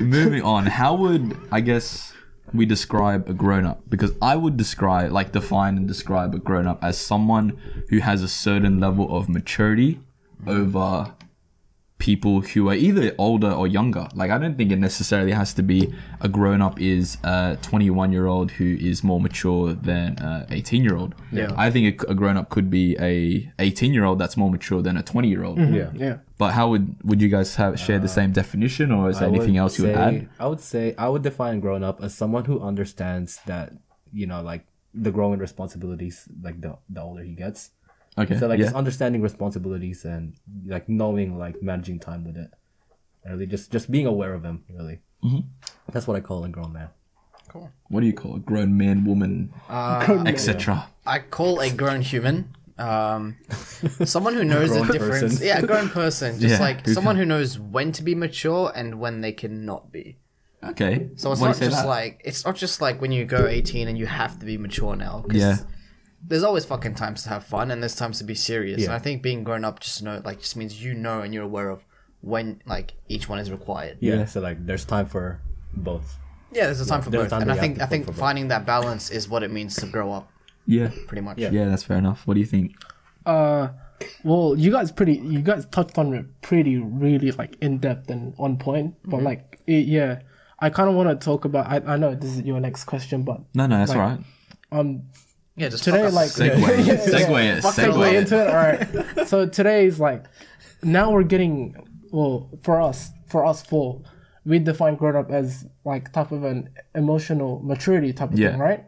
moving on. How would, I guess, we describe a grown-up? Because I would define and describe a grown-up as someone who has a certain level of maturity over people who are either older or younger. Like, I don't think it necessarily has to be a grown-up is a 21-year-old who is more mature than a 18-year-old. Yeah. I think a grown-up could be a 18-year-old that's more mature than a 20-year-old. Yeah. But how would you guys share the same definition, or is there anything else you would add? I would define grown up as someone who understands that, like the growing responsibilities, like the older he gets. Okay. So just understanding responsibilities and like knowing, like managing time with it. And really just being aware of them, really. Mm-hmm. That's what I call a grown man. Cool. What do you call a grown man, woman, etc.? I call a grown human someone who knows the difference. Person. Yeah, a grown person. Just like someone who knows when to be mature and when they cannot be. Okay. So it's not just like when you go 18 and you have to be mature now. Yeah. There's always fucking times to have fun and there's times to be serious. Yeah. And I think being grown up just means you know and you're aware of when like each one is required. Yeah. So like there's time for both. Yeah, there's a time for both. time And that I you have think to finding that balance is what it means to grow up, Yeah. pretty much. Yeah, that's fair enough. What do you think? Well, you guys touched on it really like in depth and on point. But I kind of want to talk about. I know this is your next question, but No, that's like, all right. Yeah, just today, fuck up. like segue into it. All right. So today is like, now we're getting, well, for us four, we define grown up as like type of an emotional maturity type of thing, right?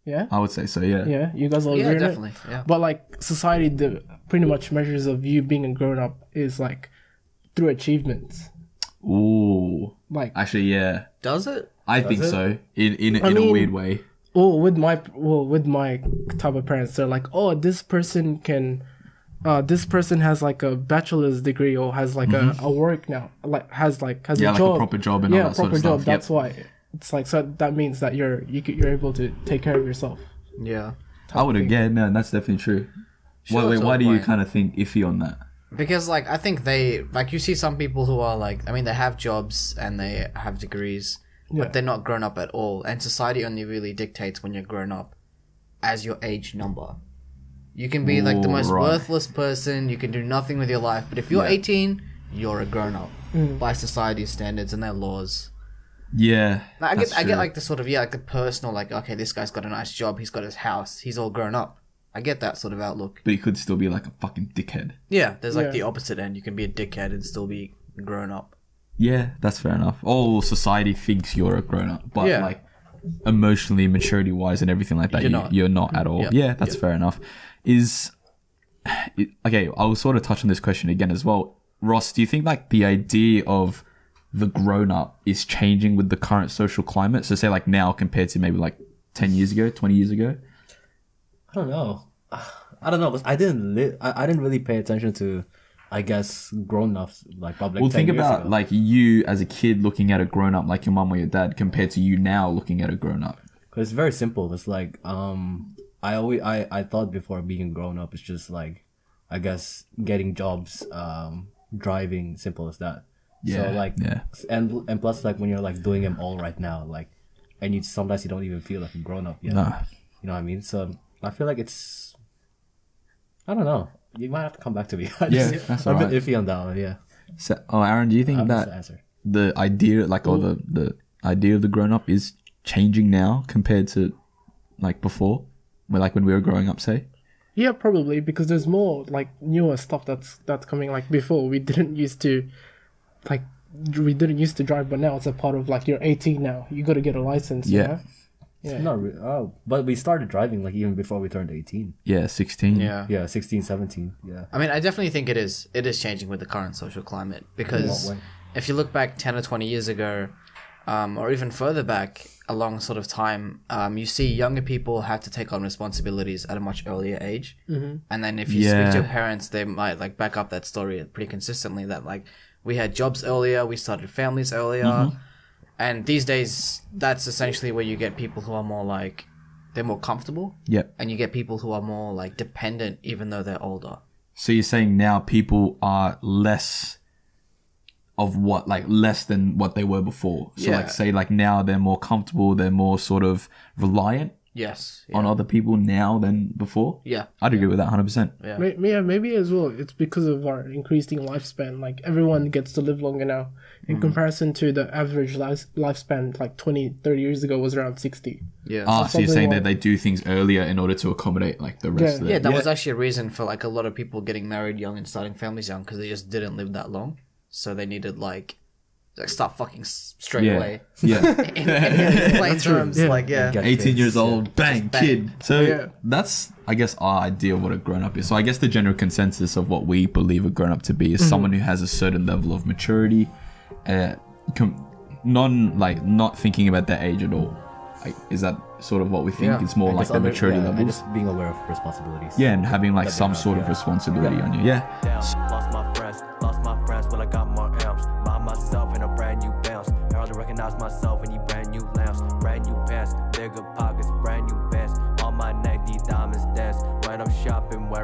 Yeah. I would say so. Yeah. Yeah. You guys all Yeah, agree on definitely. it? Yeah. But like society, the pretty much measures of you being a grown up is like through achievements. Ooh. Like Actually, yeah. Does it? I think so. In a weird way. with my type of parents, they're like, oh, this person has like a bachelor's degree or has like a work now, like has a job, a proper job and all that sort of stuff. That's why it's like, so that means that you're able to take care of yourself. Yeah. I would again, man. That's definitely true. Sure, Why do you kind of think iffy on that? Because like I think you see some people who are like, I mean, they have jobs and they have degrees, but they're not grown up at all. And society only really dictates when you're grown up as your age number. You can be like the most worthless person. You can do nothing with your life. But if you're 18, you're a grown up by society's standards and their laws. Yeah, I get like the sort of like the personal, like, okay, this guy's got a nice job. He's got his house. He's all grown up. I get that sort of outlook. But you could still be like a fucking dickhead. Yeah, there's like the opposite end. You can be a dickhead and still be grown up. Yeah, that's fair enough. All society thinks you're a grown up, but like emotionally, maturity wise, and everything like that, you're not at all. Yeah, that's fair enough. Okay, I'll sort of touch on this question again as well. Ross, do you think like the idea of the grown up is changing with the current social climate? So say like now compared to maybe like 10 years ago, 20 years ago? I don't know. But I didn't really pay attention to, I guess, grown-ups like public. Well, think 10 years about ago. like you as a kid looking at a grown-up like your mum or your dad compared to you now looking at a grown-up. Cause it's very simple. It's like I thought before being grown up is just like, I guess, getting jobs, driving, simple as that. Yeah. So like and plus like when you're like doing them all right now, like, and sometimes you don't even feel like a grown up yet. Nah. You know what I mean? So I feel like it's, I don't know. You might have to come back to me. I'm a bit iffy on that one. Yeah. So, Aaron, do you think that the idea, like, or the idea of the grown up is changing now compared to like before, when we were growing up, say? Yeah, probably, because there's more like newer stuff that's coming. Like before, we didn't used to drive, but now it's a part of like you're 18 now. You got to get a license. Yeah. You know? Yeah. Not really. Oh, but we started driving like even before we turned 18. Yeah, 16. Yeah, 16, 17. Yeah. I mean, I definitely think it is changing with the current social climate, because if you look back 10 or 20 years ago, or even further back along sort of time, you see younger people have to take on responsibilities at a much earlier age. Mm-hmm. And then if you speak to your parents, they might like back up that story pretty consistently that like we had jobs earlier, we started families earlier. Mm-hmm. And these days, that's essentially where you get people who are more like, they're more comfortable. Yep. And you get people who are more like dependent, even though they're older. So you're saying now people are less of what, like less than what they were before. So Yeah. like say like now they're more comfortable, they're more sort of reliant Yes. on other people now than before. Yeah. I'd agree with that 100%. Yeah. Maybe as well. It's because of our increasing lifespan. Like everyone gets to live longer now, in comparison to the average lifespan. Like 20, 30 years ago was around 60. Yeah. So you're probably saying why- that they do things earlier in order to accommodate like the rest of Yeah, it. that was actually a reason for like a lot of people getting married young and starting families young because they just didn't live that long, so they needed like start fucking straight Yeah. away. Yeah. In plain terms, Yeah. like yeah, Get 18 kids, years yeah. old, bang, bang. kid. So Yeah. that's, I guess, our idea of what a grown up is. So I guess the general consensus of what we believe a grown up to be is someone who has a certain level of maturity, not thinking about their age at all. Like, is that sort of what we think? Yeah. It's more And like just the maturity and levels. just being aware of responsibilities. Yeah, and having like That they some have, sort of yeah. responsibility on you. Yeah. Down, lost my friends, well I got more amps. By myself in a brand new bounce. Hardly recognize myself in these brand new lamps, brand new pants, bigger pockets, brand new bands. On my neck, these diamonds dance. When I'm shopping, wearing